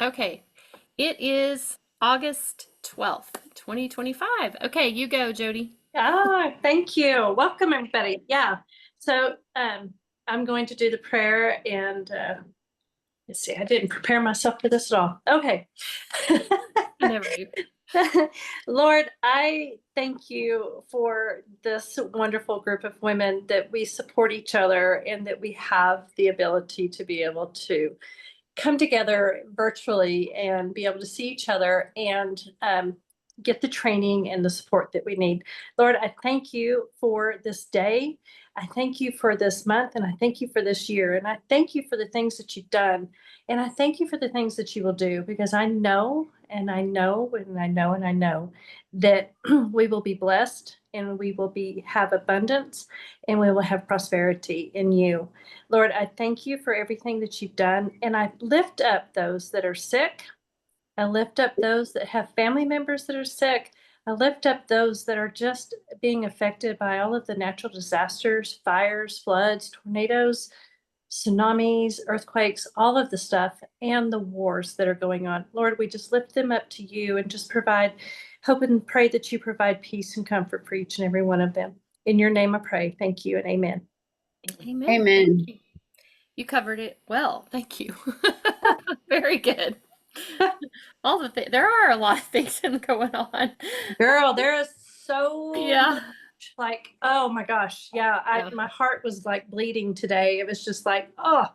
Okay. It is August 12th, 2025. Okay, you go, Jody. Thank you. Welcome, everybody. Yeah. So I'm going to do the prayer and let's see, I didn't prepare myself for this at all. Okay. You never do. Lord, I thank you for this wonderful group of women that we support each other and that we have the ability to be able to come together virtually and be able to see each other and get the training and the support that we need. Lord, I thank you for this day. I thank you for this month and I thank you for this year. And I thank you for the things that you've done. And I thank you for the things that you will do because I know and I know and I know and I know that we will be blessed and we will be have abundance and we will have prosperity in you. Lord, I thank you for everything that you've done. And I lift up those that are sick. I lift up those that have family members that are sick. I lift up those that are just being affected by all of the natural disasters, fires, floods, tornadoes, tsunamis, earthquakes, all of the stuff, and the wars that are going on. Lord, we just lift them up to you and just hope and pray that you provide peace and comfort for each and every one of them. In your name I pray. Thank you and amen. Amen. Thank Amen. you. You covered it well. Thank you. Very good. All the things, there are a lot of things going on. Girl, there is so Yeah. much. Like, oh my gosh. Yeah, Yeah. my heart was like bleeding today. It was just like, oh,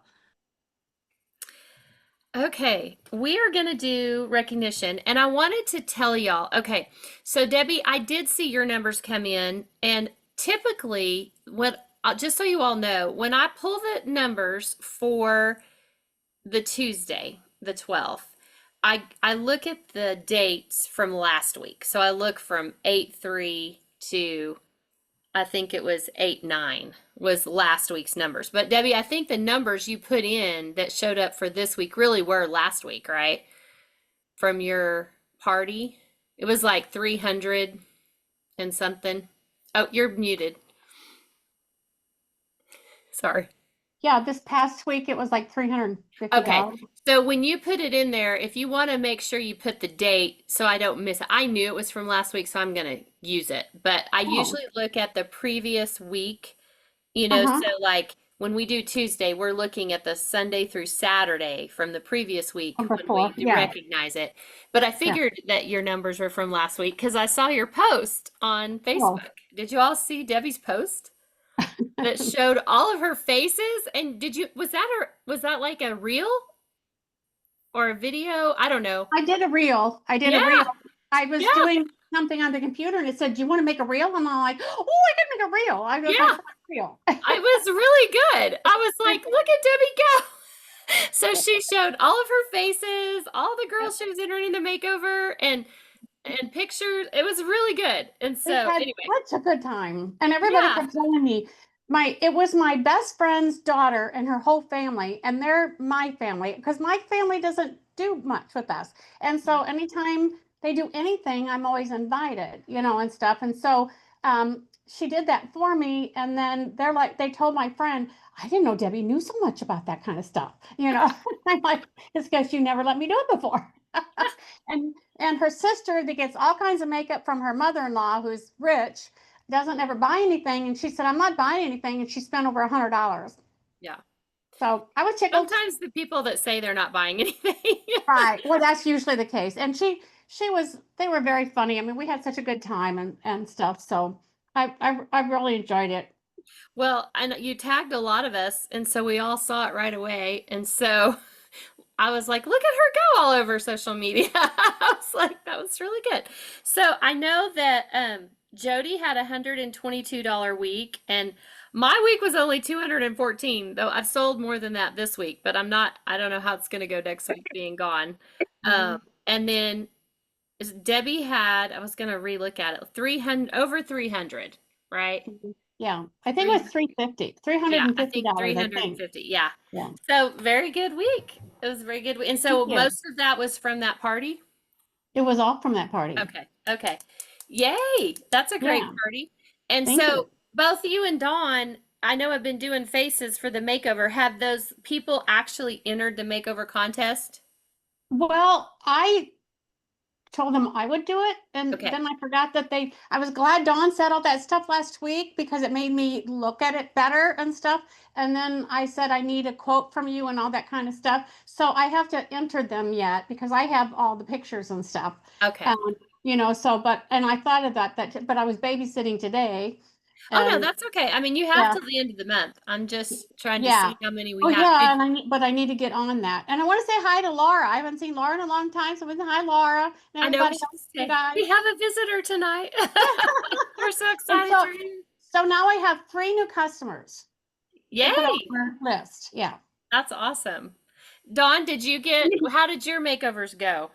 Okay, we are going to do recognition. And I wanted to tell y'all, okay, so Debbie, I did see your numbers come in. And typically, just so you all know, when I pull the numbers for the Tuesday, the 12th, I look at the dates from last week. So I look from 8/3 to I think it was 8/9 was last week's numbers. But Debbie, I think the numbers you put in that showed up for this week really were last week, right? From your party. It was like 300 and something. Oh, you're muted. Sorry. Yeah, this past week it was like Okay. $350. So when you put it in there, if you want to make sure you put the date so I don't miss it. I knew it was from last week, so I'm going to use it. But I Oh, usually look at the previous week. uh-huh. So like when we do Tuesday, we're looking at the Sunday through Saturday from the previous week Number when we four. Yeah, recognize it. But I yeah. figured that your numbers were from last week because I saw your post on Oh, Facebook. Did you all see Debbie's post that showed all of her faces? And was that like a reel or a video? I don't know. I did a reel. I did a Yeah, reel. I was yeah, doing something on the computer and it said, "Do you want to make a reel?" And I'm like, "Oh, I can make a reel." I go, "That's yeah. my reel." I was really good. I was like, look at Debbie go. So she showed all of her faces, all the girls she was entering the makeover, and pictures. It was really good. And We so had anyway, such a good time. And everybody yeah, kept telling me, it was my best friend's daughter and her whole family, and they're my family, because my family doesn't do much with us. And so anytime they do anything, I'm always invited, and stuff. And so she did that for me. And then they told my friend, "I didn't know Debbie knew so much about that kind of stuff." I'm like, "It's because you never let me do it before." And her sister that gets all kinds of makeup from her mother-in-law, who's rich, doesn't ever buy anything. And she said, "I'm not buying anything." And she spent over $100. yeah. So I was tickled. Sometimes the people that say they're not buying anything. Right. Well, that's usually the case. And they were very funny. I mean, we had such a good time and stuff. So I really enjoyed it. Well, and you tagged a lot of us, and so we all saw it right away. And so I was like, look at her go all over social media. I was like, that was really good. So I know that Jody had a $122 week, and my week was only 214, though I've sold more than that this week, but I don't know how it's going to go next week being gone. Mhm. And then Debbie had, I was going to relook at it, 300, over 300, right? Yeah. I think it was 300. 350, three hundred Yeah, and I fifty think dollars, I think. 350. Yeah. Yeah. So very good week. It was a very good week. And Thank so you. most of that was from that party? It was all from that party. Okay. Okay. Yay. That's a great Yeah. party. And Thank you. so both you and Dawn, I know have been doing faces for the makeover. Have those people actually entered the makeover contest? Well, I told them I would do it, and Okay. then I forgot that I was glad Dawn said all that stuff last week because it made me look at it better and stuff. And then I said I need a quote from you and all that kind of stuff. So I have to enter them yet because I have all the pictures and stuff. Okay. Um, and I thought of but I was babysitting today, Oh no, and that's okay. I mean, you have yeah, till the end of the month. I'm just trying to yeah. see how many we Oh have. yeah, but I need to get on that. And I want to say hi to Laura. I haven't seen Laura in a long time, so hi Laura and I know we everybody should else, you say guys. we have a visitor tonight. We're so And excited you're here. so now I have 3 new customers to put on Yay! our list. Yeah. That's awesome. Dawn, how did your makeovers go?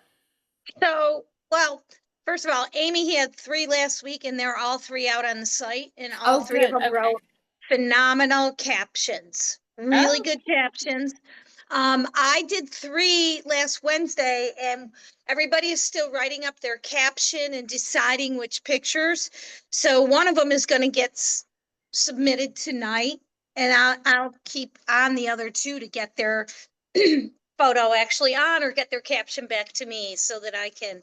So, well, first of all, Amy had 3 last week and they're all 3 out on the site and all Oh, 3 of good. them Okay. wrote phenomenal captions, really Oh, good captions. I did 3 last Wednesday and everybody is still writing up their caption and deciding which pictures. So one of them is going to get submitted tonight and I'll keep on the other 2 to get their photo actually on or get their caption back to me so that I can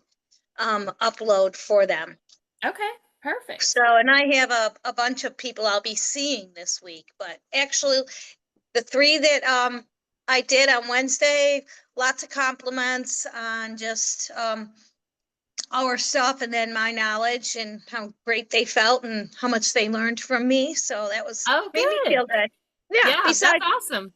upload for them. okay. Perfect. So, and I have a bunch of people I'll be seeing this week, but actually the 3 that I did on Wednesday, lots of compliments on just our stuff and then my knowledge and how great they felt and how much they learned from me. So that was Oh, made me good. feel good. Yeah, Yeah, that's besides, awesome.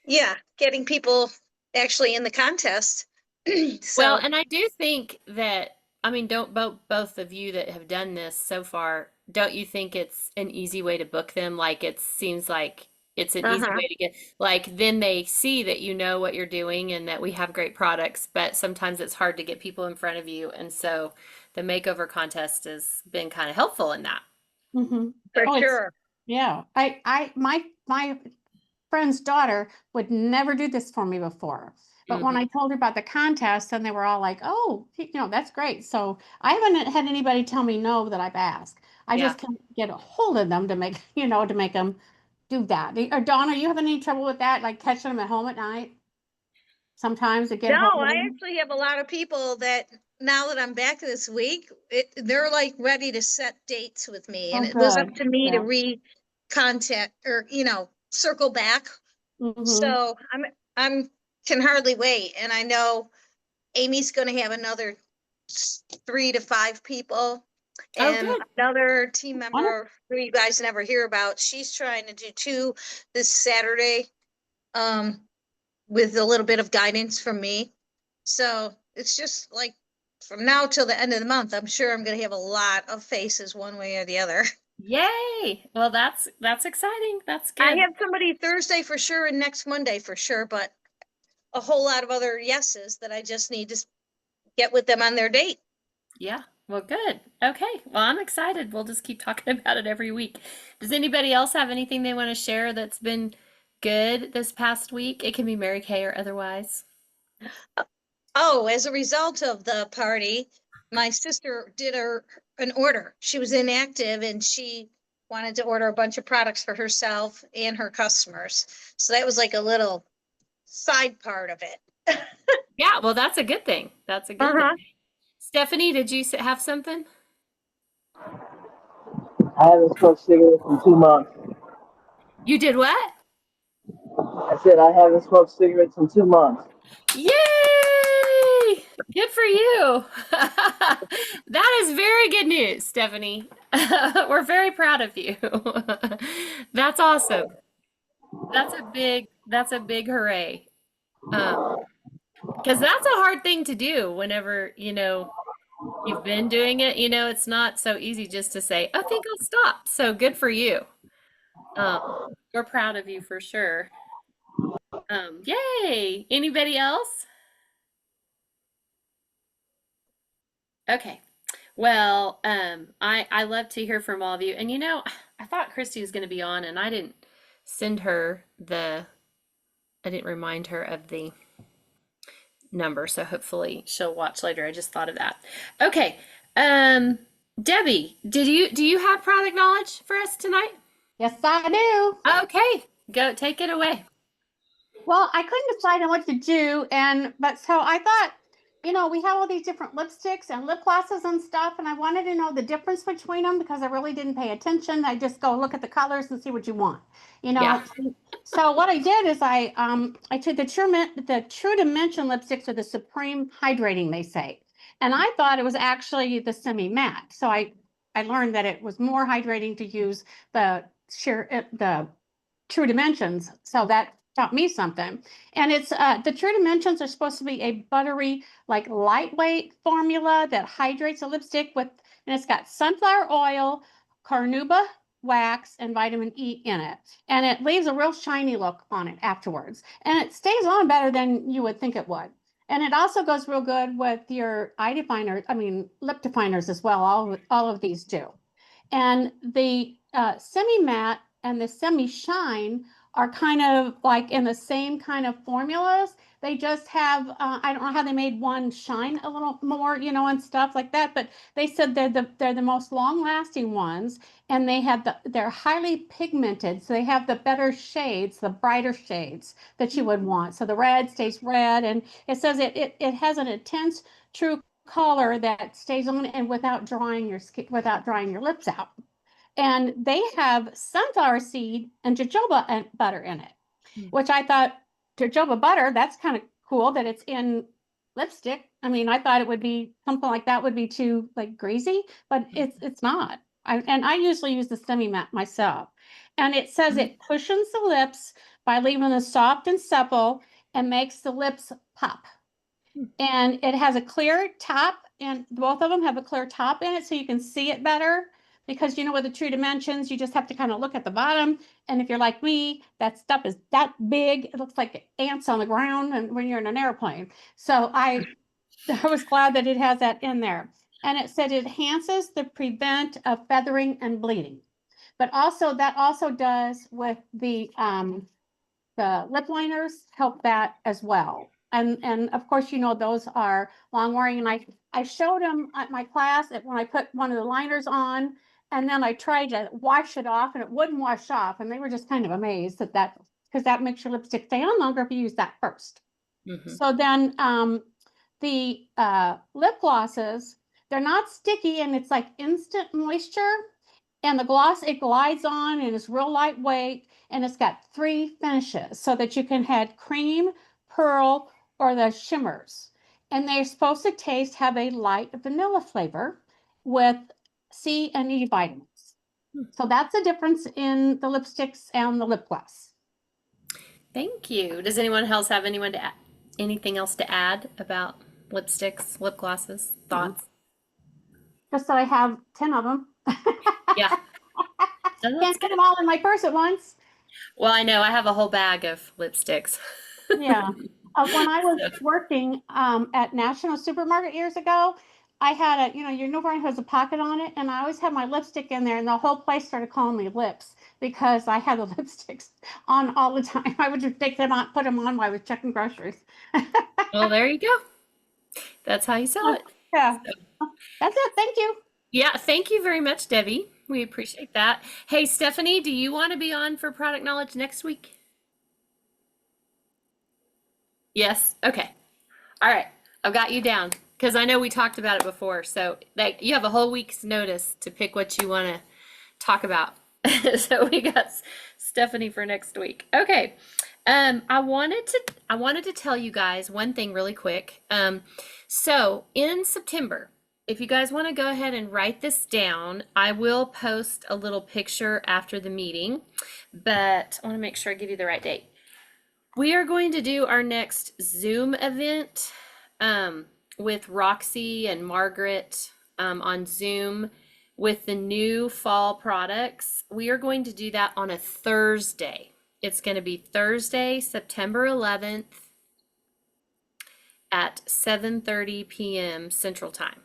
yeah, getting people actually in the contest. Well, So, and I do think that, I mean, don't both of you that have done this so far, don't you think it's an easy way to book them? Like it seems like it's an easy uh-huh. way to get, like then they see that you know what you're doing and that we have great products, but sometimes it's hard to get people in front of you. And so the makeover contest has been kind of helpful in that. Mm-hmm. For Oh, sure. yeah. My friend's daughter would never do this for me before. But when I Hmm. told her about the contest, then they were all like, oh, that's great. So I haven't had anybody tell me no that I've asked. I Yeah. just can't get a hold of them to make, to make them do that. Or Dawn, are you having any trouble with that? Like catching them at home at night? Sometimes to get No, a hold of I them? actually have a lot of people that now that I'm back this week, they're like ready to set dates with me. And Oh, it was up good. to me to Yeah. re-contact or, circle back. Mm-hmm. So I'm can hardly wait. And I know Amy's going to have another 3 to 5 people Oh, and good. another team Wonderful. member who you guys never hear about. She's trying to do 2 this Saturday. With a little bit of guidance from me. So it's just like from now till the end of the month, I'm sure I'm going to have a lot of faces one way or the other. Yay. Well, that's exciting. That's I good. have somebody Thursday for sure and next Monday for sure, but a whole lot of other yeses that I just need to get with them on their date. Yeah. Well, good. Okay. Well, I'm excited. We'll just keep talking about it every week. Does anybody else have anything they want to share that's been good this past week? It can be Mary Kay or otherwise. Oh, as a result of the party, my sister did an order. She was inactive and she wanted to order a bunch of products for herself and her customers. So that was like a little side part of it. Yeah. Well, that's a good thing. That's a good thing. Uh-huh. Stephanie, did you have something? I haven't smoked cigarettes in 2 months. You did what? I said I haven't smoked cigarettes in 2 months. Yay! Good for you. That is very good news, Stephanie. We're very proud of you. That's awesome. That's a big hooray. Because that's a hard thing to do whenever, you've been doing it, it's not so easy just to say, I think I'll stop. So good for you. We're proud of you for sure. Yay! Anybody else? Okay. Well, I love to hear from all of you. And I thought Christy was going to be on, and send her I didn't remind her of the number, so hopefully she'll watch later. I just thought of that. Okay. Um, Debbie, do you have product knowledge for us tonight? Yes, I do. Okay, take it away. Well, I couldn't decide on what to do, but so I thought we have all these different lipsticks and lip glosses and stuff, and I wanted to know the difference between them because I really didn't pay attention. I just go look at the colors and see what you want, Yeah. So what I did is I took the True Dimension lipsticks are the Supreme Hydrating, they say, and I thought it was actually the semi matte. So I learned that it was more hydrating to use the True Dimensions. So that taught me something. And it's the True Dimensions are supposed to be a buttery, like lightweight formula that hydrates a lipstick and it's got sunflower oil, carnauba wax, and vitamin E in it. And it leaves a real shiny look on it afterwards. And it stays on better than you would think it would. And it also goes real good with your lip definers as well. All of these do. And the semi-matte and the semi-shine are kind of like in the same kind of formulas. They just have, I don't know how they made one shine a little more, and stuff like that, but they said they're the most long-lasting ones, and they're highly pigmented, so they have the better shades, the brighter shades that you would want. So the red stays red, and it says it has an intense, true color that stays on and without drying your skin, without drying your lips out. And they have sunflower seed and jojoba butter in it, which I thought jojoba butter, that's kind of cool that it's in lipstick. I mean, I thought it would be something like that would be too like greasy, but it's not. I usually use the semi matte myself. And it says it cushions the lips by leaving them soft and supple and makes the lips pop. And it has a clear top, and both of them have a clear top in it so you can see it better. Because with the True Dimensions, you just have to kind of look at the bottom. And if you're like me, that stuff is that big. It looks like ants on the ground and when you're in an airplane. So I was glad that it has that in there. And it said it enhances the prevent of feathering and bleeding. But also that also does with the lip liners help that as well. And of course, those are long wearing. And I showed them at my class when I put one of the liners on, and then I tried to wash it off and it wouldn't wash off. And they were just kind of amazed because that makes your lipstick stay on longer if you use that first. So then the lip glosses, they're not sticky and it's like instant moisture. And the gloss, it glides on and it's real lightweight, and it's got 3 finishes so that you can have cream, pearl, or the shimmers. And they're supposed to have a light vanilla flavor with C and E vitamins. So that's the difference in the lipsticks and the lip gloss. Thank you. Does anyone else have anything else to add about lipsticks, lip glosses, thoughts? Just that I have 10 of them. Yeah. Can't get them all in my purse at once. Well, I know I have a whole bag of lipsticks. Yeah. When I was working at National Supermarket years ago, I had your uniform has a pocket on it, and I always had my lipstick in there, and the whole place started calling me Lips because I had the lipsticks on all the time. I would just take them out, put them on while I was checking groceries. Well, there you go. That's how you sell it. Yeah. That's it. Thank you. Yeah, thank you very much, Debbie. We appreciate that. Hey, Stephanie, do you want to be on for product knowledge next week? Yes. Okay. All right. I've got you down because I know we talked about it before. So you have a whole week's notice to pick what you want to talk about. So we got Stephanie for next week. Okay. I wanted to tell you guys one thing really quick. So in September, if you guys want to go ahead and write this down, I will post a little picture after the meeting, but I want to make sure I give you the right date. We are going to do our next Zoom event with Roxy and Margaret on Zoom with the new fall products. We are going to do that on a Thursday. It's going to be Thursday, September 11th at 7:30 p.m. Central Time.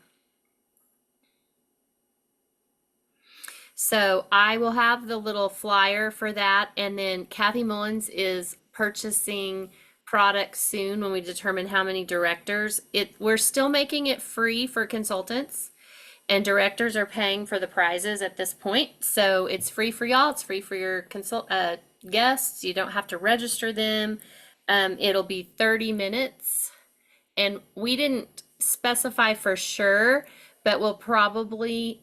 So I will have the little flyer for that, and then Kathy Mullins is purchasing products soon when we determine how many directors. We're still making it free for consultants, and directors are paying for the prizes at this point. So it's free for y'all. It's free for your guests. You don't have to register them. It'll be 30 minutes. And we didn't specify for sure, but we'll probably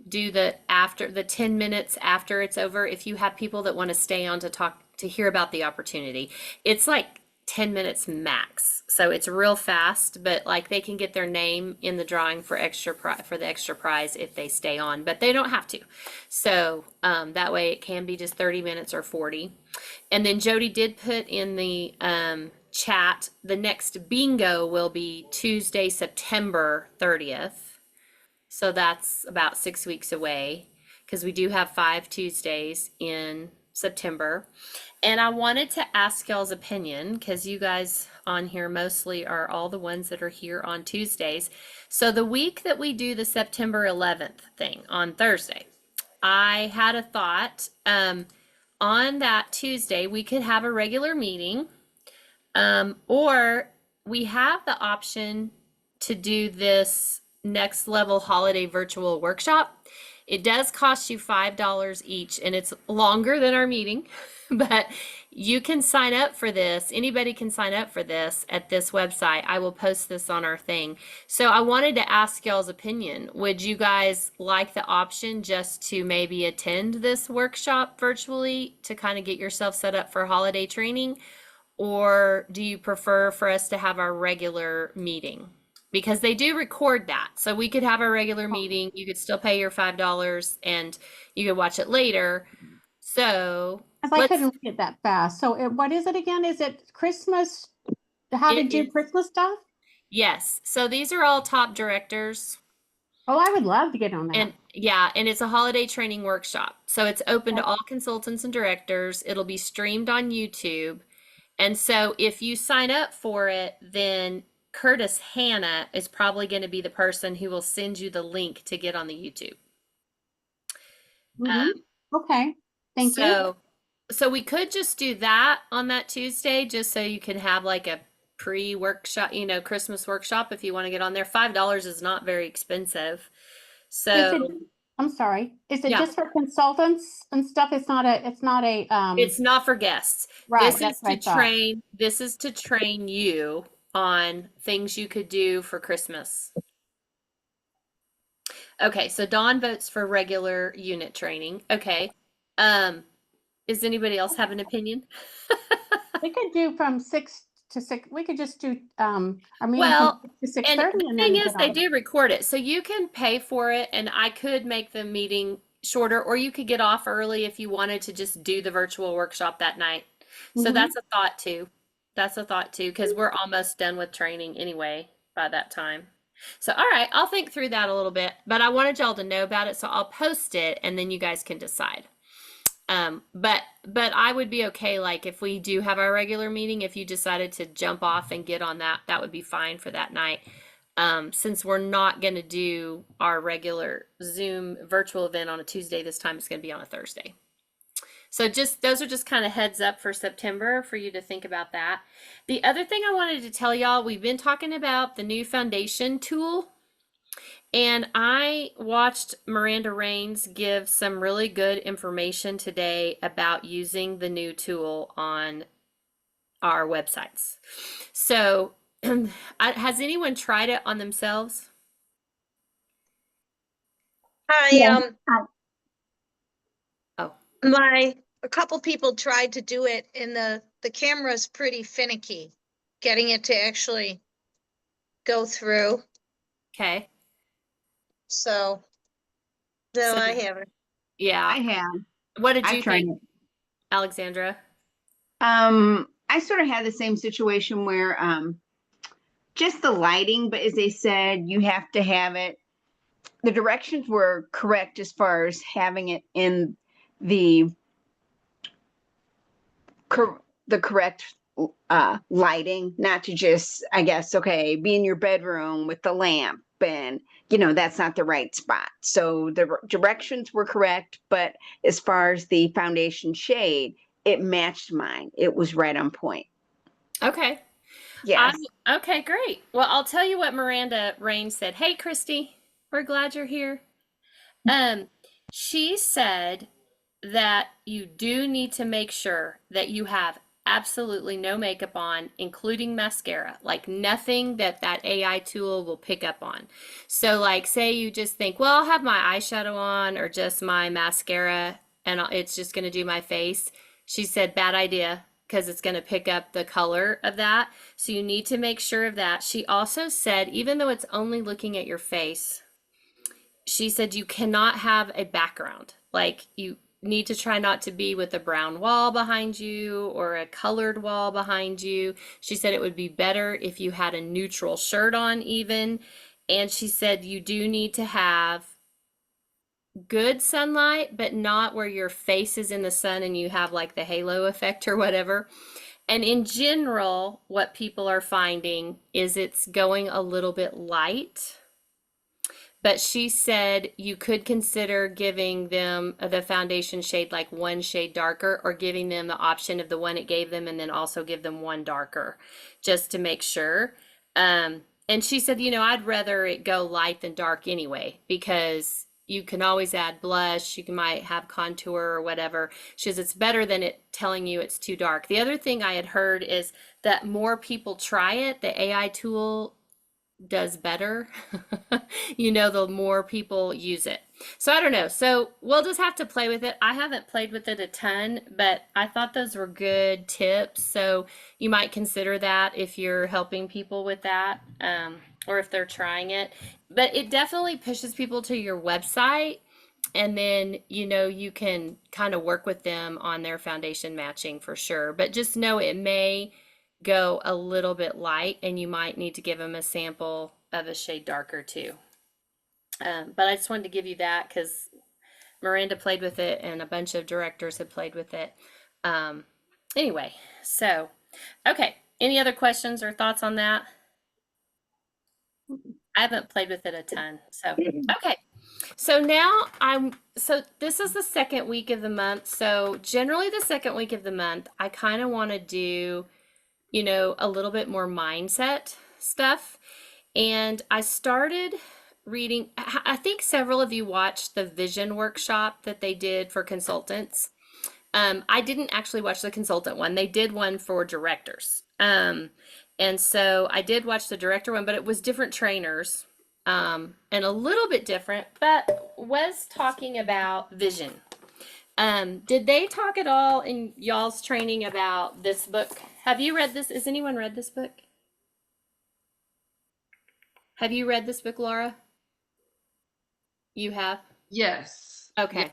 do the after the 10 minutes after it's over if you have people that want to stay on to talk to hear about the opportunity. It's like 10 minutes max. So it's real fast, but like they can get their name in the drawing for for the extra prize if they stay on, but they don't have to. So that way it can be just 30 minutes or 40. And then Jody did put in the chat, the next bingo will be Tuesday, September 30th. So that's about 6 weeks away because we do have 5 Tuesdays in September. And I wanted to ask y'all's opinion because you guys on here mostly are all the ones that are here on Tuesdays. So the week that we do the September 11th thing on Thursday, I had a thought. On that Tuesday, we could have a regular meeting, or we have the option to do this next level holiday virtual workshop. It does cost you $5 each, and it's longer than our meeting, but you can sign up for this. Anybody can sign up for this at this website. I will post this on our thing. So I wanted to ask y'all's opinion. Would you guys like the option just to maybe attend this workshop virtually to kind of get yourself set up for holiday training? Or do you prefer for us to have our regular meeting? Because they do record that. So we could have our regular meeting. You could still pay your $5 and you could watch it later. So Because I couldn't read it that fast. So what is it again? Is it Christmas? How to do Christmas stuff? Yes. So these are all top directors. Oh, I would love to get on that. And yeah, and it's a holiday training workshop. So it's open to all consultants and directors. It'll be streamed on YouTube. And so if you sign up for it, then Curtis Hanna is probably going to be the person who will send you the link to get on the YouTube. Okay. Thank you. So we could just do that on that Tuesday, just so you can have like a pre-workshop, Christmas workshop if you want to get on there. $5 is not very expensive. So I'm sorry. Is it Yeah. just for consultants and stuff? It's not a it's not for guests. right. This That's is what I to thought. this is to train you on things you could do for Christmas. Okay, so Dawn votes for regular unit training. Okay. Does anybody else have an opinion? We could do from 6 to 6. We could just do our meeting Well, from 6 to and 6:30 the and thing then is, get they on. do record it, so you can pay for it, and I could make the meeting shorter, or you could get off early if you wanted to just do the virtual workshop that night. So Mhm. that's a thought too. That's a thought too, because we're almost done with training anyway by that time. So, all right, I'll think through that a little bit, but I wanted y'all to know about it, so I'll post it, and then you guys can decide. But I would be okay, like if we do have our regular meeting, if you decided to jump off and get on that, that would be fine for that night. Since we're not going to do our regular Zoom virtual event on a Tuesday this time, it's going to be on a Thursday. So just those are just kind of heads up for September for you to think about that. The other thing I wanted to tell y'all, we've been talking about the new foundation tool. And I watched Miranda Rains give some really good information today about using the new tool on our websites. So, has anyone tried it on themselves? Oh, A couple people tried to do it and the camera's pretty finicky, getting it to actually go through. okay. So, no, So- I haven't. Yeah. I have. What did I've you tried think, Alexandra? I sort of had the same situation where just the lighting, but as they said, you have to have it. The directions were correct as far as having it in the correct lighting, not to just, I guess, okay, be in your bedroom with the lamp and that's not the right spot. So the directions were correct, but as far as the foundation shade, it matched mine. It was right on point. Okay. Yes. Okay, great. Well, I'll tell you what Miranda Rains said. Hey, Christy, we're glad you're here. She said that you do need to make sure that you have absolutely no makeup on, including mascara, like nothing that that AI tool will pick up on. So like say you just think, well, I'll have my eyeshadow on or just my mascara and it's just going to do my face. She said, bad idea because it's going to pick up the color of that. So you need to make sure of that. She also said, even though it's only looking at your face, she said you cannot have a background. Like you need to try not to be with a brown wall behind you or a colored wall behind you. She said it would be better if you had a neutral shirt on even. And she said you do need to have good sunlight, but not where your face is in the sun and you have like the halo effect or whatever. And in general, what people are finding is it's going a little bit light. But she said you could consider giving them the foundation shade like one shade darker or giving them the option of the one it gave them and then also give them one darker just to make sure. And she said, you know, I'd rather it go light than dark anyway because you can always add blush, might have contour or whatever. She says it's better than it telling you it's too dark. The other thing I had heard is that more people try it, the AI tool does better. You know, the more people use it. So I don't know. So we'll just have to play with it. I haven't played with it a ton, but I thought those were good tips. So you might consider that if you're helping people with that, or if they're trying it. But it definitely pushes people to your website. And then, you know, you can kind of work with them on their foundation matching for sure. But just know it may go a little bit light and you might need to give them a sample of a shade darker too. But I just wanted to give you that because Miranda played with it and a bunch of directors have played with it. Anyway, so, okay. Any other questions or thoughts on that? I haven't played with it a ton. So, okay. So now so this is the second week of the month. So generally the second week of the month, I kind of want to do, you know, a little bit more mindset stuff. And I started reading, I think several of you watched the vision workshop that they did for consultants. I didn't actually watch the consultant one. They did one for directors. And so I did watch the director one, but it was different trainers, and a little bit different, but was talking about vision. Did they talk at all in y'all's training about this book? Have you read this? Has anyone read this book? Have you read this book, Laura? You have? Yes. Okay.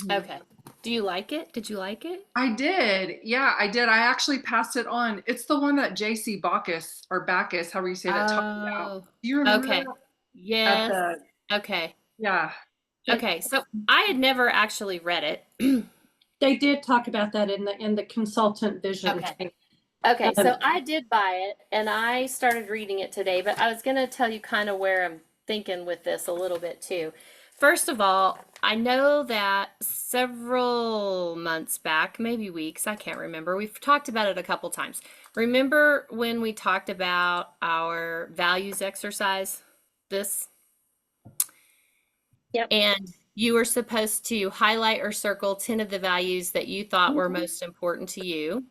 Yeah. Okay. Do you like it? Did you like it? I did. Yeah, I did. I actually passed it on. It's the one that JC Bacchus or Bacchus, however you say that, talked about. Do you remember Okay. that? At Yes. the, Okay. yeah. Okay. So I had never actually read it. They did talk about that in the consultant vision Okay. training. Okay, so I did buy it and I started reading it today, but I was going to tell you kind of where I'm thinking with this a little bit too. First of all, I know that several months back, maybe weeks, I can't remember, we've talked about it a couple times. Remember when we talked about our values exercise? This? Yep. And you were supposed to highlight or circle 10 of the values that you thought were most important to you.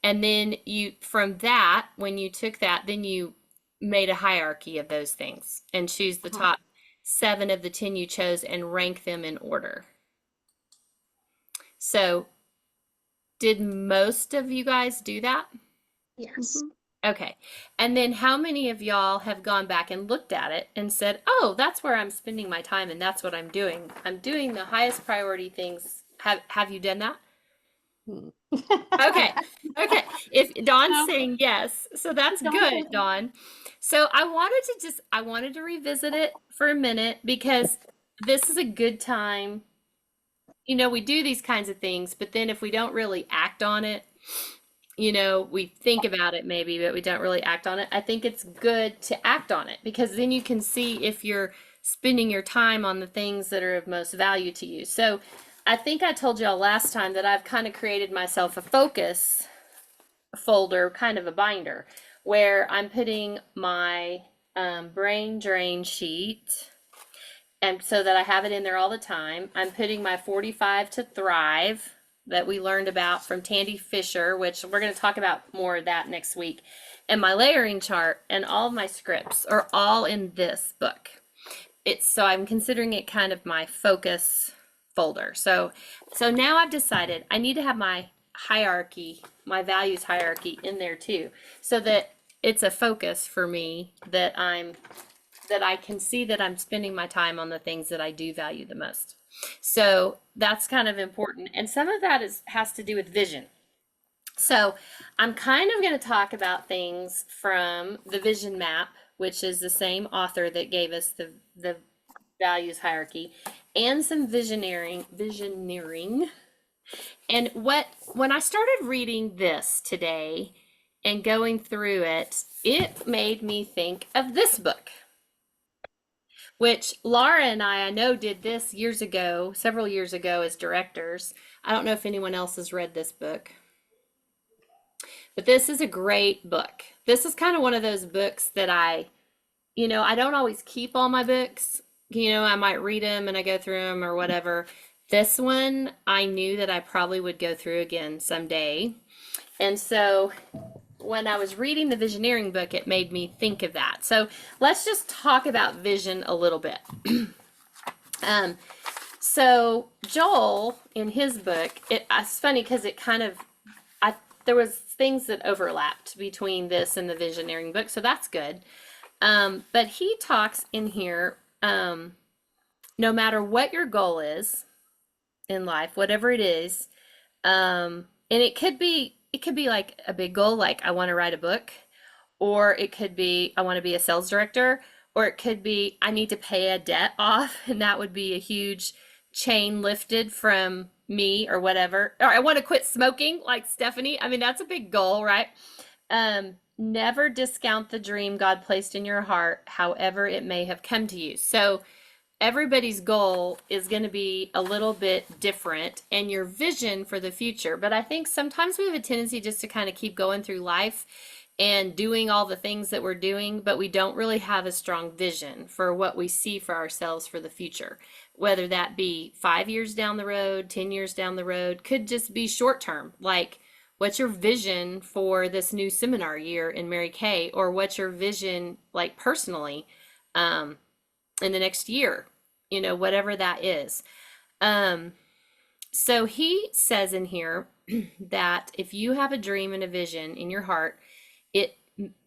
And then you, from that, when you took that, then you made a hierarchy of those things and choose the top 7 of the 10 you chose and rank them in order. So did most of you guys do that? Yes. Okay. And then how many of y'all have gone back and looked at it and said, oh, that's where I'm spending my time and that's what I'm doing. I'm doing the highest priority things. Have you done that? Okay. Okay. If Dawn's saying yes, so that's good, Dawn. So I wanted to revisit it for a minute because this is a good time. You know, we do these kinds of things, but then if we don't really act on it, you know, we think about it maybe, but we don't really act on it. I think it's good to act on it because then you can see if you're spending your time on the things that are of most value to you. So I think I told y'all last time that I've kind of created myself a focus folder, kind of a binder, where I'm putting my brain drain sheet, and so that I have it in there all the time. I'm putting my 45 to thrive that we learned about from Tandy Fisher, which we're going to talk about more of that next week. And my layering chart and all of my scripts are all in this book. So I'm considering it kind of my focus folder. So now I've decided I need to have my hierarchy, my values hierarchy in there too, so that it's a focus for me, that I can see that I'm spending my time on the things that I do value the most. So that's kind of important. And some of that has to do with vision. So I'm kind of going to talk about things from the vision map, which is the same author that gave us the values hierarchy, and some visioneering. And when I started reading this today and going through it, it made me think of this book, which Laura and I know did this years ago, several years ago as directors. I don't know if anyone else has read this book, but this is a great book. This is kind of one of those books that I don't always keep all my books. I might read them and I go through them or whatever. This one, I knew that I probably would go through again someday. And so when I was reading the Visioneering book, it made me think of that. So let's just talk about vision a little bit. So Joel, in his book, it's funny because it kind of, there was things that overlapped between this and the Visioneering book, so that's good. But he talks in here, no matter what your goal is in life, whatever it is, and it could be like a big goal, like I want to write a book, or it could be I want to be a sales director, or it could be I need to pay a debt off, and that would be a huge chain lifted from me or whatever, or I want to quit smoking like Stephanie. I mean, that's a big goal, right? Never discount the dream God placed in your heart, however it may have come to you. So everybody's goal is going to be a little bit different, and your vision for the future. But I think sometimes we have a tendency just to kind of keep going through life and doing all the things that we're doing, but we don't really have a strong vision for what we see for ourselves for the future, whether that be 5 years down the road, 10 years down the road, could just be short term, like what's your vision for this new seminar year in Mary Kay, or what's your vision like personally in the next year, whatever that is. So he says in here that if you have a dream and a vision in your heart,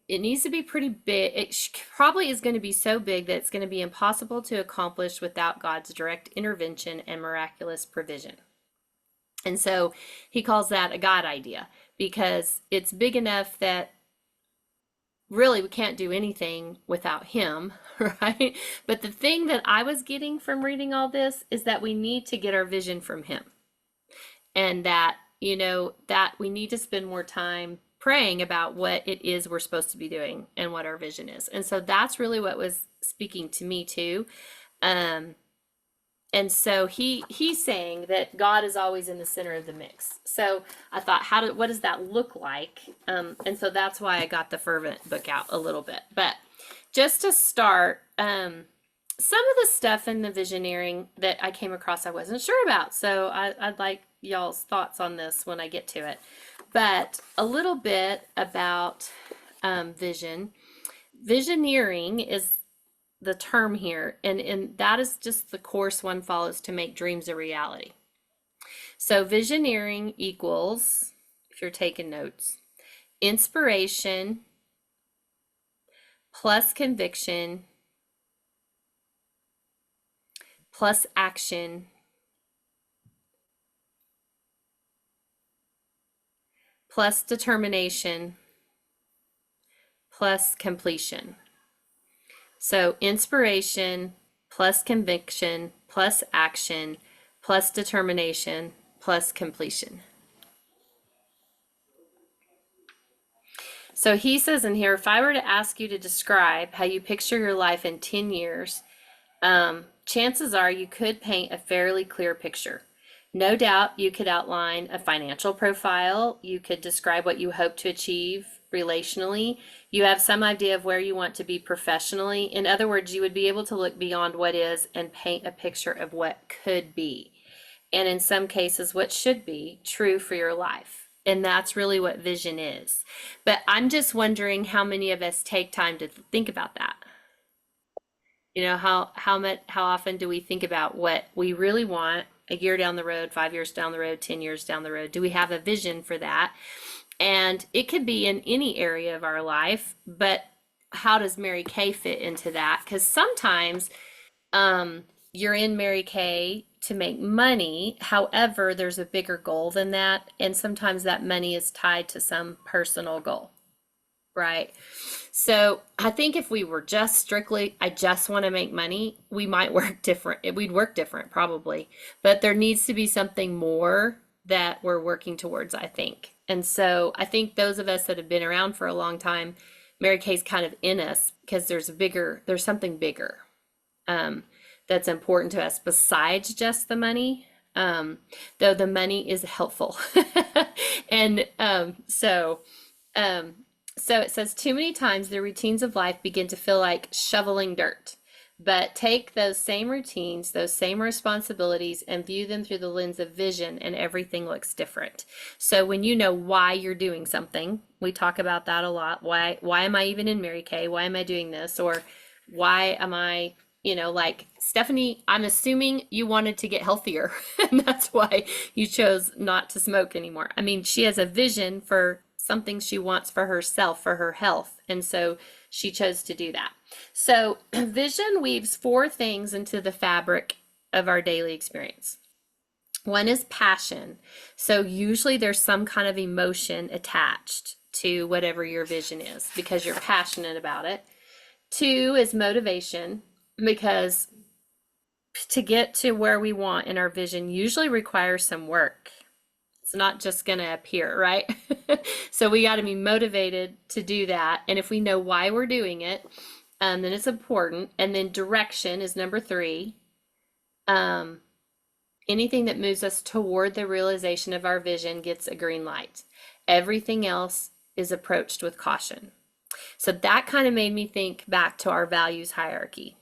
it needs to be pretty big. It probably is going to be so big that it's going to be impossible to accomplish without God's direct intervention and miraculous provision. And so he calls that a God idea, because it's big enough that really we can't do anything without him, right? But the thing that I was getting from reading all this is that we need to get our vision from him, and that, that we need to spend more time praying about what it is we're supposed to be doing and what our vision is. And so that's really what was speaking to me too. And so he's saying that God is always in the center of the mix. So I thought, what does that look like? And so that's why I got the Fervent book out a little bit. But just to start, some of the stuff in the Visioneering that I came across I wasn't sure about. So I'd like y'all's thoughts on this when I get to it. But a little bit about vision. Visioneering is the term here, and that is just the course one follows to make dreams a reality. So visioneering equals, if you're taking notes, inspiration plus conviction plus action plus determination plus completion. So inspiration plus conviction plus action plus determination plus completion. So he says in here, if I were to ask you to describe how you picture your life in 10 years, chances are you could paint a fairly clear picture. No doubt you could outline a financial profile. You could describe what you hope to achieve relationally. You have some idea of where you want to be professionally. In other words, you would be able to look beyond what is and paint a picture of what could be. and in some cases, what should be true for your life. And that's really what vision is. But I'm just wondering how many of us take time to think about that. You know, how often do we think about what we really want a year down the road, 5 years down the road, 10 years down the road? Do we have a vision for that? And it could be in any area of our life, but how does Mary Kay fit into that? Because sometimes you're in Mary Kay to make money. However, there's a bigger goal than that. And sometimes that money is tied to some personal goal, right? So I think if we were just strictly, I just want to make money, we might work different. We'd work different probably, but there needs to be something more that we're working towards, I think. And so I think those of us that have been around for a long time, Mary Kay's kind of in us because there's something bigger that's important to us besides just the money. Though the money is helpful. And so it says, too many times the routines of life begin to feel like shoveling dirt. But take those same routines, those same responsibilities, and view them through the lens of vision, and everything looks different. So when you know why you're doing something, we talk about that a lot. Why am I even in Mary Kay? Why am I doing this? Or why am I, like Stephanie, I'm assuming you wanted to get healthier, and that's why you chose not to smoke anymore. I mean, she has a vision for something she wants for herself, for her health. And so she chose to do that. So vision weaves 4 things into the fabric of our daily experience. One is passion. So usually there's some kind of emotion attached to whatever your vision is because you're passionate about it. 2 is motivation, because to get to where we want in our vision usually requires some work. It's not just going to appear, right? So we got to be motivated to do that. And if we know why we're doing it, then it's important. And then direction is number 3. Anything that moves us toward the realization of our vision gets a green light. Everything else is approached with caution. So that kind of made me think back to our values hierarchy.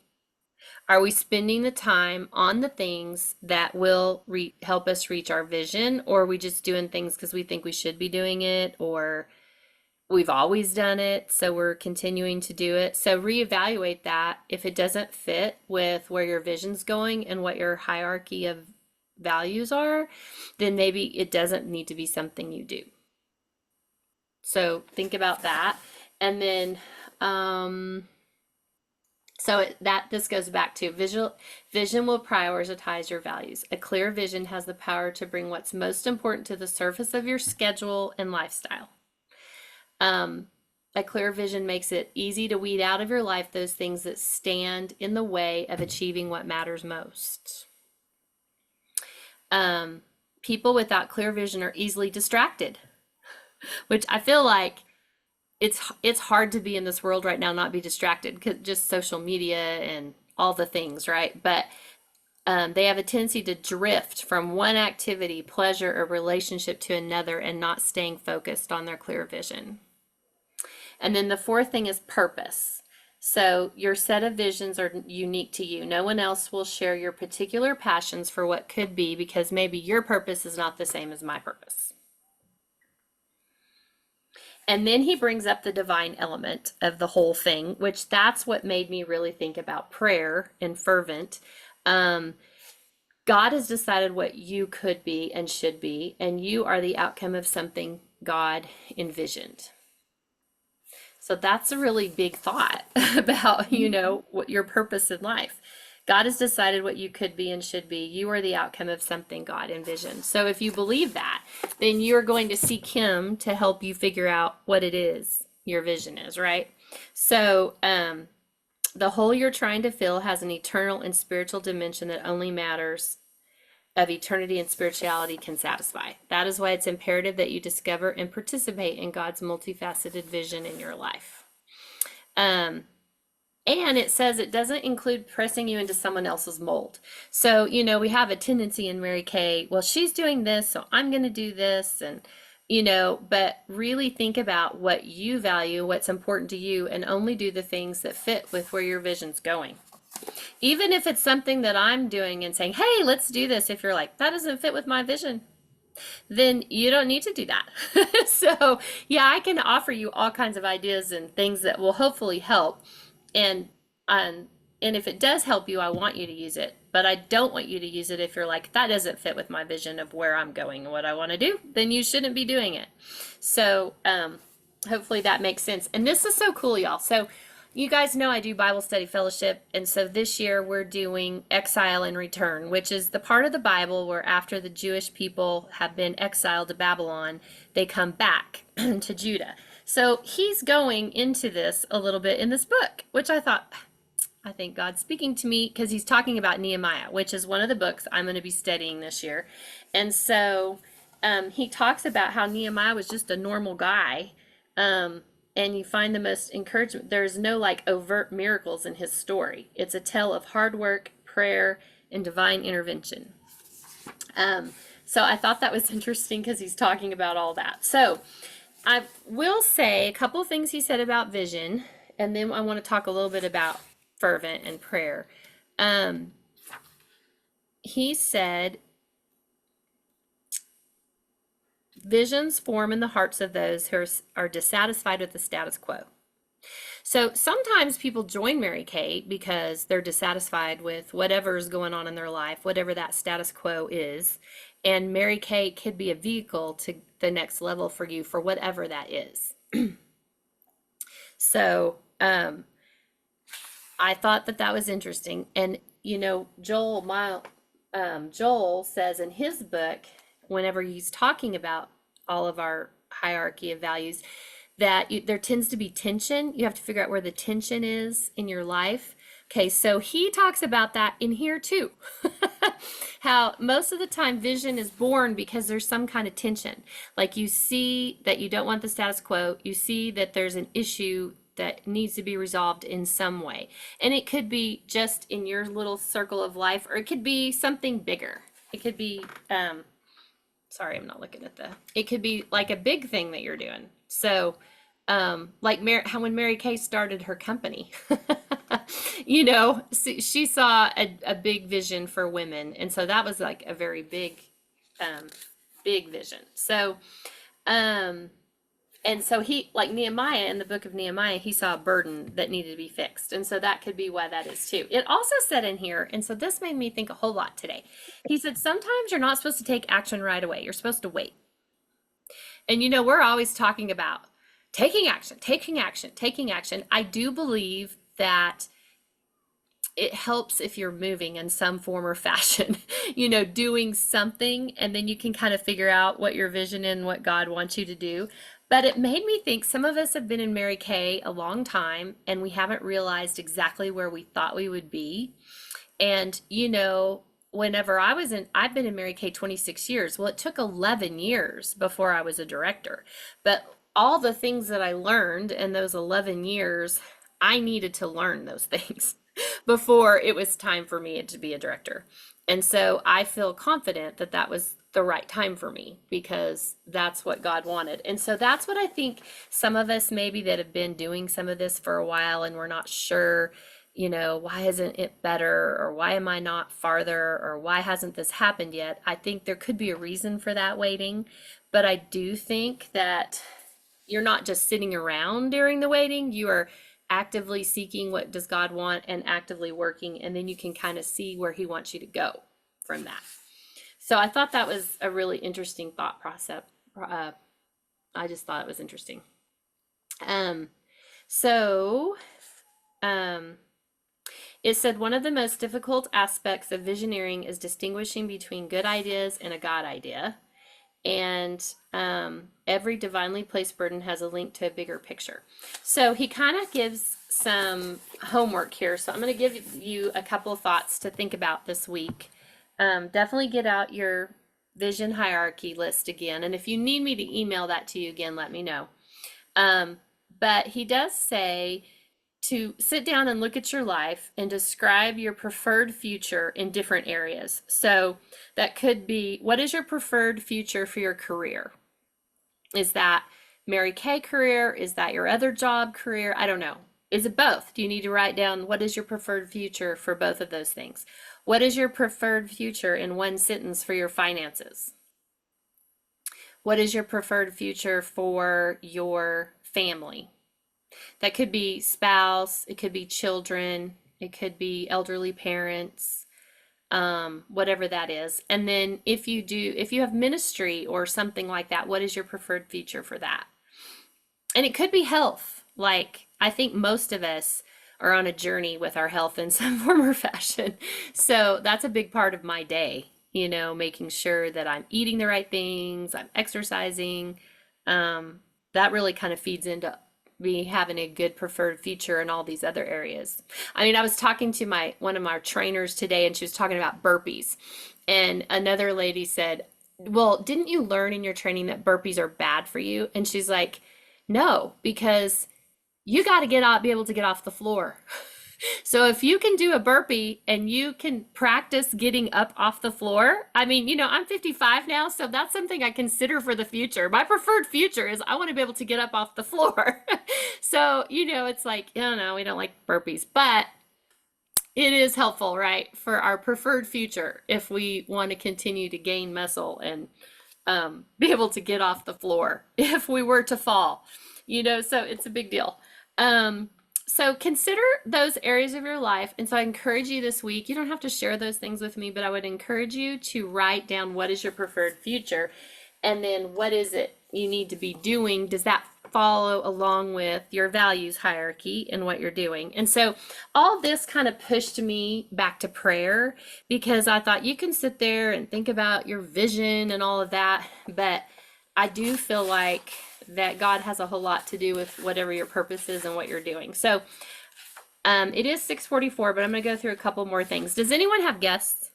Are we spending the time on the things that will help us reach our vision, or are we just doing things because we think we should be doing it, or we've always done it, so we're continuing to do it? So reevaluate that. If it doesn't fit with where your vision's going and what your hierarchy of values are, then maybe it doesn't need to be something you do. So think about that. And then this goes back to vision will prioritize your values. A clear vision has the power to bring what's most important to the surface of your schedule and lifestyle. A clear vision makes it easy to weed out of your life those things that stand in the way of achieving what matters most. People without clear vision are easily distracted, which I feel like it's hard to be in this world right now, not be distracted, because just social media and all the things, right? But they have a tendency to drift from one activity, pleasure, or relationship to another and not staying focused on their clear vision. And then the 4th thing is purpose. So your set of visions are unique to you. No one else will share your particular passions for what could be, because maybe your purpose is not the same as my purpose. And then he brings up the divine element of the whole thing, which that's what made me really think about prayer and fervent. God has decided what you could be and should be, and you are the outcome of something God envisioned. So that's a really big thought about, what your purpose in life. God has decided what you could be and should be. You are the outcome of something God envisioned. So if you believe that, then you're going to seek him to help you figure out what it is your vision is, right? So the hole you're trying to fill has an eternal and spiritual dimension that only matters of eternity and spirituality can satisfy. That is why it's imperative that you discover and participate in God's multifaceted vision in your life. And it says it doesn't include pressing you into someone else's mold. So, we have a tendency in Mary Kay, well, she's doing this, so I'm going to do this. And, but really think about what you value, what's important to you, and only do the things that fit with where your vision's going. Even if it's something that I'm doing and saying, hey, let's do this. If you're like, that doesn't fit with my vision, then you don't need to do that. So, yeah, I can offer you all kinds of ideas and things that will hopefully help. And um, and if it does help you, I want you to use it. But I don't want you to use it if you're like, that doesn't fit with my vision of where I'm going and what I want to do, then you shouldn't be doing it. So, hopefully that makes sense. And this is so cool, y'all. So, you guys know I do Bible study fellowship, and so this year we're doing Exile and Return, which is the part of the Bible where after the Jewish people have been exiled to Babylon, they come back to Judah. So he's going into this a little bit in this book, which I think God's speaking to me because he's talking about Nehemiah, which is one of the books I'm going to be studying this year. And so he talks about how Nehemiah was just a normal guy. And you find the most encouragement. There's no like overt miracles in his story. It's a tale of hard work, prayer, and divine intervention. So I thought that was interesting because he's talking about all that. So I will say a couple of things he said about vision, and then I want to talk a little bit about fervent and prayer. He said, visions form in the hearts of those who are dissatisfied with the status quo. So sometimes people join Mary Kay because they're dissatisfied with whatever is going on in their life, whatever that status quo is. And Mary Kay could be a vehicle to the next level for you for whatever that is. So I thought that was interesting. And, you know, Joel says in his book, whenever he's talking about all of our hierarchy of values, that there tends to be tension. You have to figure out where the tension is in your life. Okay, so he talks about that in here too. How most of the time vision is born because there's some kind of tension. Like you see that you don't want the status quo. You see that there's an issue that needs to be resolved in some way. And it could be just in your little circle of life, or it could be something bigger. It could be, sorry, I'm not looking at it could be like a big thing that you're doing. So, like how when Mary Kay started her company, you know, she saw a big vision for women. And so that was like a very big vision. So, and so he, like Nehemiah, in the book of Nehemiah, he saw a burden that needed to be fixed. And so that could be why that is too. It also said in here, and so this made me think a whole lot today. He said, sometimes you're not supposed to take action right away. You're supposed to wait. And, you know, we're always talking about taking action, taking action, taking action. I do believe that it helps if you're moving in some form or fashion, you know, doing something, and then you can kind of figure out what your vision and what God wants you to do. But it made me think some of us have been in Mary Kay a long time and we haven't realized exactly where we thought we would be. And, you know, whenever I've been in Mary Kay 26 years. Well, it took 11 years before I was a director. But all the things that I learned in those 11 years, I needed to learn those things before it was time for me to be a director. And so I feel confident that that was the right time for me because that's what God wanted. And so that's what I think some of us maybe that have been doing some of this for a while and we're not sure, you know, why isn't it better, or why am I not farther, or why hasn't this happened yet? I think there could be a reason for that waiting, but I do think that you're not just sitting around during the waiting, you are actively seeking what does God want and actively working, and then you can kind of see where he wants you to go from that. So I thought that was a really interesting thought process. I just thought it was interesting. It said one of the most difficult aspects of visioneering is distinguishing between good ideas and a God idea. And every divinely placed burden has a link to a bigger picture. So he kind of gives some homework here. So I'm going to give you a couple of thoughts to think about this week. Definitely get out your vision hierarchy list again. And if you need me to email that to you again, let me know. But he does say to sit down and look at your life and describe your preferred future in different areas. So that could be, what is your preferred future for your career? Is that Mary Kay career? Is that your other job career? I don't know. Is it both? Do you need to write down what is your preferred future for both of those things? What is your preferred future in one sentence for your finances? What is your preferred future for your family? That could be spouse, it could be children, it could be elderly parents, whatever that is. And then if you have ministry or something like that, what is your preferred future for that? And it could be health. Like, I think most of us are on a journey with our health in some form or fashion. So that's a big part of my day, making sure that I'm eating the right things, I'm exercising. That really kind of feeds into me having a good preferred future in all these other areas. I mean, I was talking to one of my trainers today, and she was talking about burpees. And another lady said, well, didn't you learn in your training that burpees are bad for you? And she's like, no, because you got to be able to get off the floor. So if you can do a burpee and you can practice getting up off the floor, I mean, I'm 55 now, so that's something I consider for the future. My preferred future is I want to be able to get up off the floor. So, it's like, no, we don't like burpees, but it is helpful, right, for our preferred future if we want to continue to gain muscle and be able to get off the floor if we were to fall, so it's a big deal. So consider those areas of your life. And so I encourage you this week, you don't have to share those things with me, but I would encourage you to write down what is your preferred future, and then what is it you need to be doing? Does that follow along with your values hierarchy and what you're doing? And so all this kind of pushed me back to prayer, because I thought you can sit there and think about your vision and all of that, but I do feel like that God has a whole lot to do with whatever your purpose is and what you're doing. So it is 6:44, but I'm going to go through a couple more things. Does anyone have guests?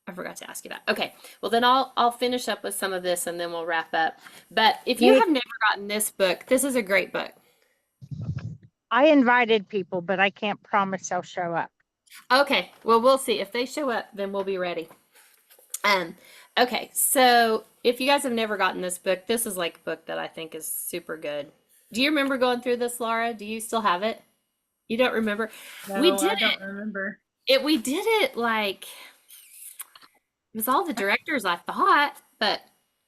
I forgot to ask you that. Okay, well then I'll finish up with some of this and then we'll wrap up. But if you have never gotten this book, this is a great book. I invited people, but I can't promise they'll show up. Okay, well we'll see. If they show up, then we'll be ready. Okay, so if you guys have never gotten this book, this is like a book that I think is super good. Do you remember going through this, Laura? Do you still have it? You don't remember? No, We did I don't remember. We did it like, it was all the directors, I thought, but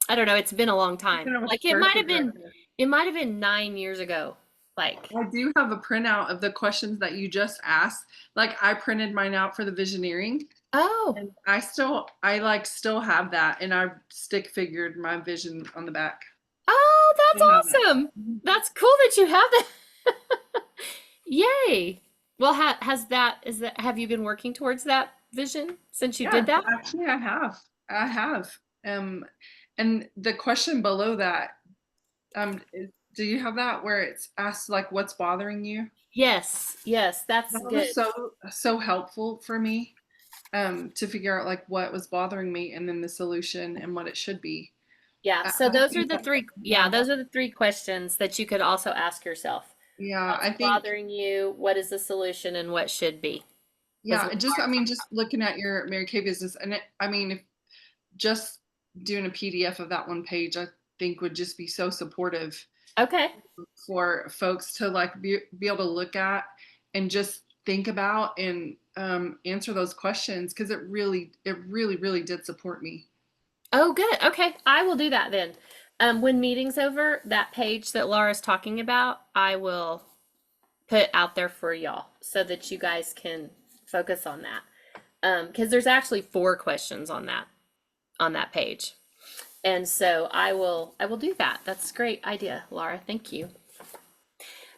I don't know. It's been a long time. Like it might have been 9 years ago. Like, I do have a printout of the questions that you just asked. Like I printed mine out for the Visioneering. oh, And I still have that, and I stick figured my vision on the back. oh, that's I have that. awesome. That's cool that you have that. Yay. Well, have you been working towards that vision since you did that? Actually, I have. And the question below that, do you have that where it's asked like what's bothering you? Yes, that's That good. was so helpful for me. To figure out like what was bothering me and then the solution and what it should be. Yeah, so those are the three questions that you could also ask yourself. Yeah, What's I think bothering you, what is the solution, and what should be? yeah, just looking at your Mary Kay business, and if just doing a PDF of that one page, I think would just be so supportive Okay. for folks to like be able to look at and just think about and answer those questions, because it really did support me. Oh, good. Okay, I will do that then. When meeting's over, that page that Laura's talking about, I will put out there for y'all so that you guys can focus on that. Because there's actually 4 questions on that page. And so I will do that. That's a great idea, Laura. Thank you.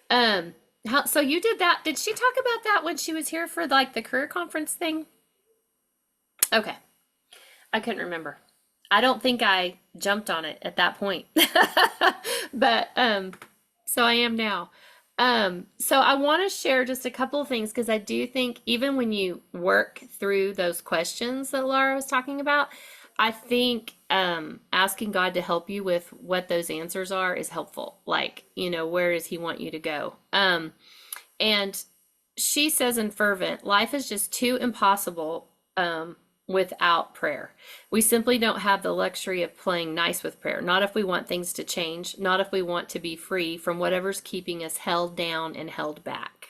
So you did that. Did she talk about that when she was here for like the career conference thing? Okay. I couldn't remember. I don't think I jumped on it at that point. But so I am now. So I want to share just a couple of things, because I do think even when you work through those questions that Laura was talking about, I think asking God to help you with what those answers are is helpful. Like, where does he want you to go? And she says in Fervent, life is just too impossible without prayer. We simply don't have the luxury of playing nice with prayer. Not if we want things to change, not if we want to be free from whatever's keeping us held down and held back.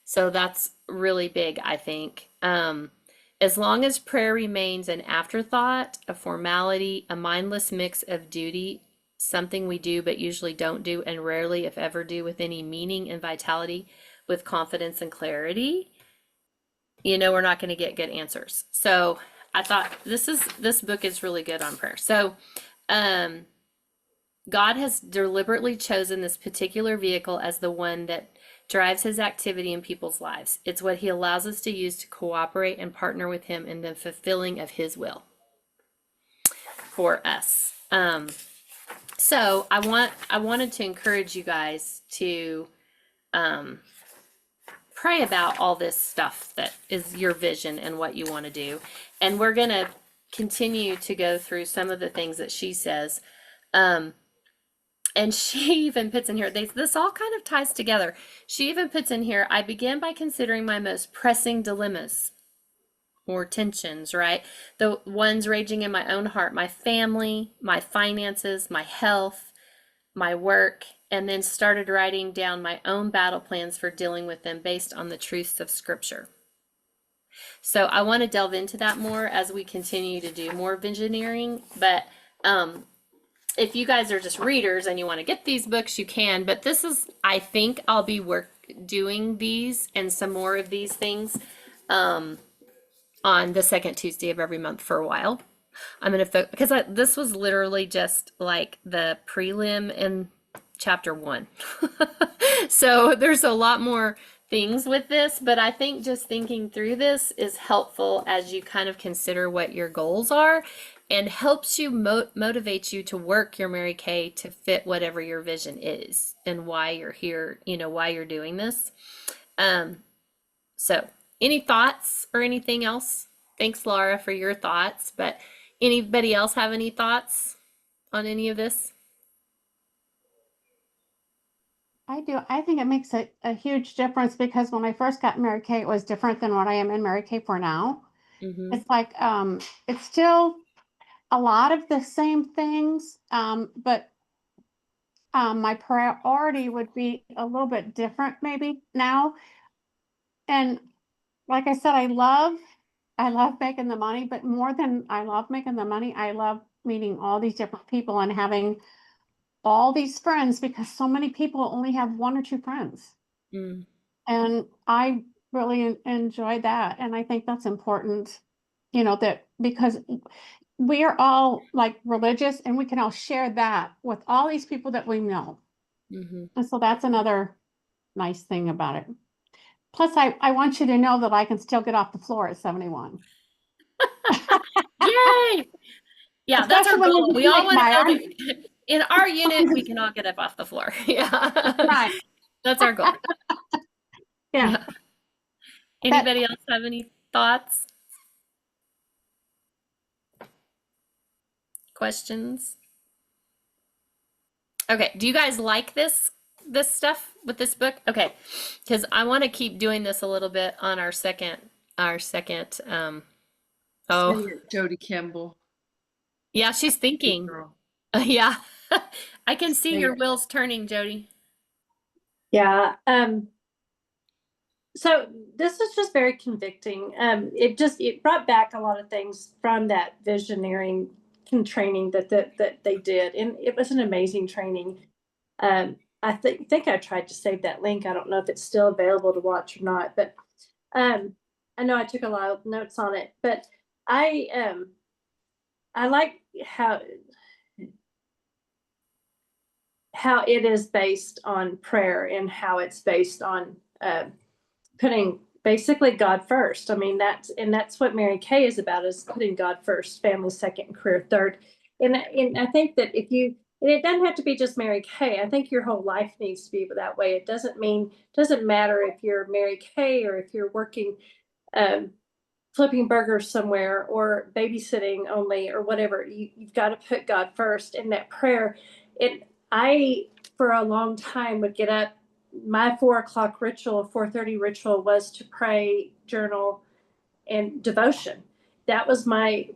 So that's really big, I think. As long as prayer remains an afterthought, a formality, a mindless mix of duty, something we do but usually don't do and rarely, if ever, do with any meaning and vitality, with confidence and clarity, we're not going to get good answers. So I thought this book is really good on prayer. So God has deliberately chosen this particular vehicle as the one that drives his activity in people's lives. It's what he allows us to use to cooperate and partner with him in the fulfilling of his will for us. So I wanted to encourage you guys to pray about all this stuff that is your vision and what you want to do. And we're going to continue to go through some of the things that she says. And she even puts in here, this all kind of ties together. She even puts in here, I began by considering my most pressing dilemmas or tensions, right? The ones raging in my own heart, my family, my finances, my health, my work, and then started writing down my own battle plans for dealing with them based on the truths of Scripture. So I want to delve into that more as we continue to do more visioneering, but if you guys are just readers and you want to get these books, you can, but this is, I think I'll be doing these and some more of these things on the second Tuesday of every month for a while. I'm going to because this was literally just like the prelim in chapter 1. So there's a lot more things with this, but I think just thinking through this is helpful as you kind of consider what your goals are, and helps you motivate you to work your Mary Kay to fit whatever your vision is and why you're here, why you're doing this. So any thoughts or anything else? Thanks, Laura, for your thoughts, but anybody else have any thoughts on any of this? I do. I think it makes a huge difference, because when I first got Mary Kay, it was different than what I am in Mary Kay for now. Mm-hmm. It's like, it's still a lot of the same things, but my priority would be a little bit different maybe now. And like I said, I love making the money, but more than I love making the money, I love meeting all these different people and having all these friends, because so many people only have 1 or 2 friends. Mm. And I really enjoy that. And I think that's important, that because we are all like religious, and we can all share that with all these people that we know. Mm-hmm. And so that's another nice thing about it. Plus, I want you to know that I can still get off the floor at 71. Yay! Yeah, that's our Especially when goal. you We do all like want to my know arm. that in our unit, we can all get up off the floor. Yeah. Right. That's our goal. Yeah. Yeah. Anybody else have any thoughts? Questions? Okay, do you guys like this stuff with this book? Okay, because I want to keep doing this a little bit on our second oh Jody Campbell. yeah, she's Good thinking. girl. Yeah. I can see Say your it. wheels turning, Jody. Yeah. So this is just very convicting. It brought back a lot of things from that visioneering training that they did, and it was an amazing training. I think I tried to save that link. I don't know if it's still available to watch or not, but I know I took a lot of notes on it. But I like how it is based on prayer, and how it's based on putting basically God first. I mean, that's what Mary Kay is about, is putting God first, family second, and career third. And I think that and it doesn't have to be just Mary Kay. I think your whole life needs to be that way. It doesn't matter if you're Mary Kay or if you're working, flipping burgers somewhere or babysitting only or whatever. You've got to put God first in that prayer. I, for a long time, would get up. My 4:00 ritual, 4:30 ritual was to pray, journal, and devotion. That was my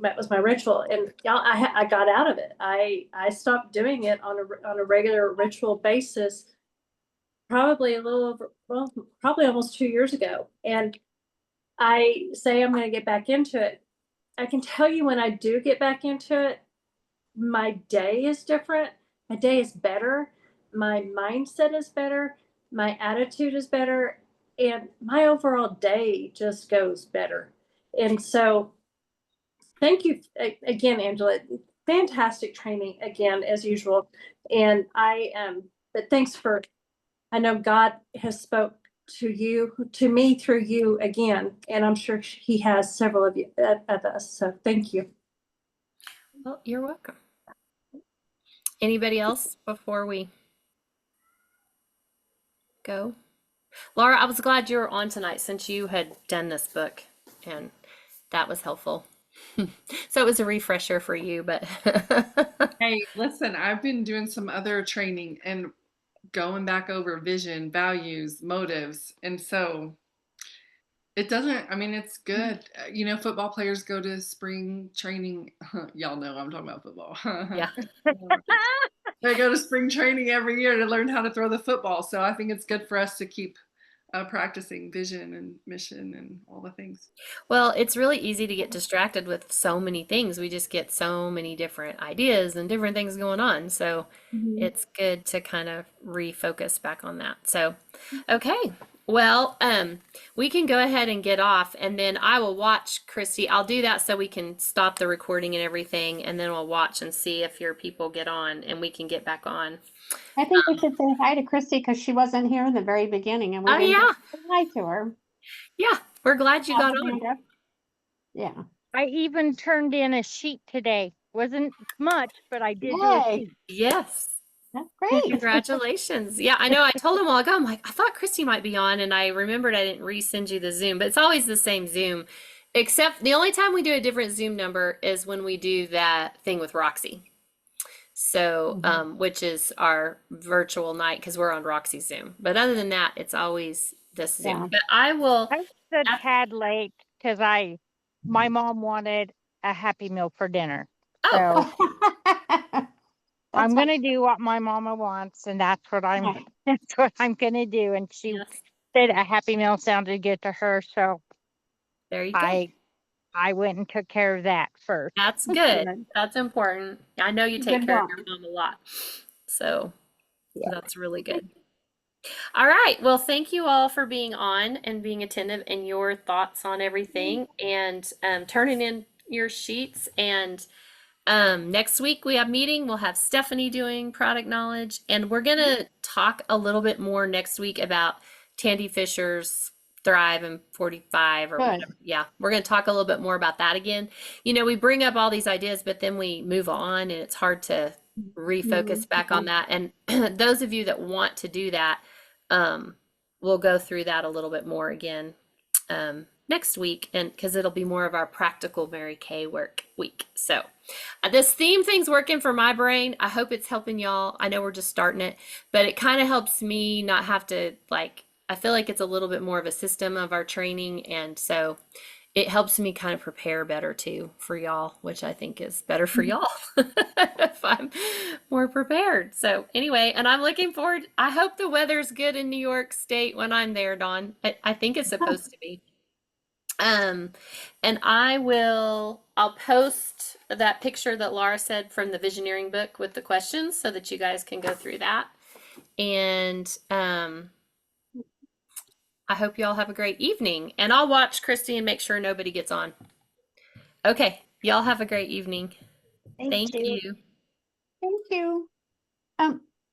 ritual, and y'all, I got out of it. I stopped doing it on a regular ritual basis, probably a little over, well, probably almost 2 years ago. And I say I'm going to get back into it. I can tell you when I do get back into it, my day is different. My day is better. My mindset is better. My attitude is better. And my overall day just goes better. And so, thank you again, Angela. Fantastic training again, as usual. And but thanks for, I know God has spoke to me through you again, and I'm sure he has several of you, of us. So thank you. Well, you're welcome. Anybody else before we go? Laura, I was glad you were on tonight since you had done this book, and that was helpful. So it was a refresher for you, but Hey, listen, I've been doing some other training and going back over vision, values, motives. And so it doesn't, I mean, it's good. Football players go to spring training. Y'all know I'm talking about football. yeah. They go to spring training every year to learn how to throw the football. So I think it's good for us to keep practicing vision and mission and all the things. Well, it's really easy to get distracted with so many things. We just get so many different ideas and different things going on. So it's good to kind of refocus back on that. So, okay. Well, we can go ahead and get off, and then I will watch Christy. I'll do that so we can stop the recording and everything, and then we'll watch and see if your people get on and we can get back on. I think we should say hi to Christy because she wasn't here in the very beginning and we Oh, didn't yeah. say hi to her. Yeah. We're glad you got on. Amanda. Yeah. I even turned in a sheet today. Wasn't much, but I did do a Yay. sheet. Yes. That's great. Congratulations. Yeah, I know. I told him a while ago, I'm like, I thought Christy might be on, and I remembered I didn't resend you the Zoom, but it's always the same Zoom, except the only time we do a different Zoom number is when we do that thing with Roxy. So, which is our virtual night because we're on Roxy's Zoom. But other than that, it's always this Zoom. Yeah. But I will. I was a tad late because my mom wanted a Happy Meal for dinner. Oh, So I'm fine. gonna do what my mama wants, and that's what I'm gonna do. And she yes. said a Happy Meal sounded good to her, so There you go. I went and took care of that first. That's good. That's important. I know you take Good care of job. your mom a lot. So Yeah. that's really good. All right. Well, thank you all for being on and being attentive and your thoughts on everything and turning in your sheets. And next week we have meeting. We'll have Stephanie doing product knowledge, and we're gonna talk a little bit more next week about Tandy Fisher's Thrive in 45 or Good. whatever. Yeah, we're gonna talk a little bit more about that again. We bring up all these ideas, but then we move on, and it's hard to refocus back on that. And those of you that want to do that, we'll go through that a little bit more again next week, and because it'll be more of our practical Mary Kay work week. So this theme thing's working for my brain. I hope it's helping y'all. I know we're just starting it, but it kind of helps me not have to I feel like it's a little bit more of a system of our training, and so it helps me kind of prepare better too for y'all, which I think is better for y'all if I'm more prepared. So anyway, and I'm looking forward. I hope the weather's good in New York State when I'm there, Dawn. I think it's supposed to be. And I'll post that picture that Laura said from the Visioneering book with the questions so that you guys can go through that. And I hope you all have a great evening, and I'll watch Christy and make sure nobody gets on. Okay, y'all have a great evening. Thank you. Thank you.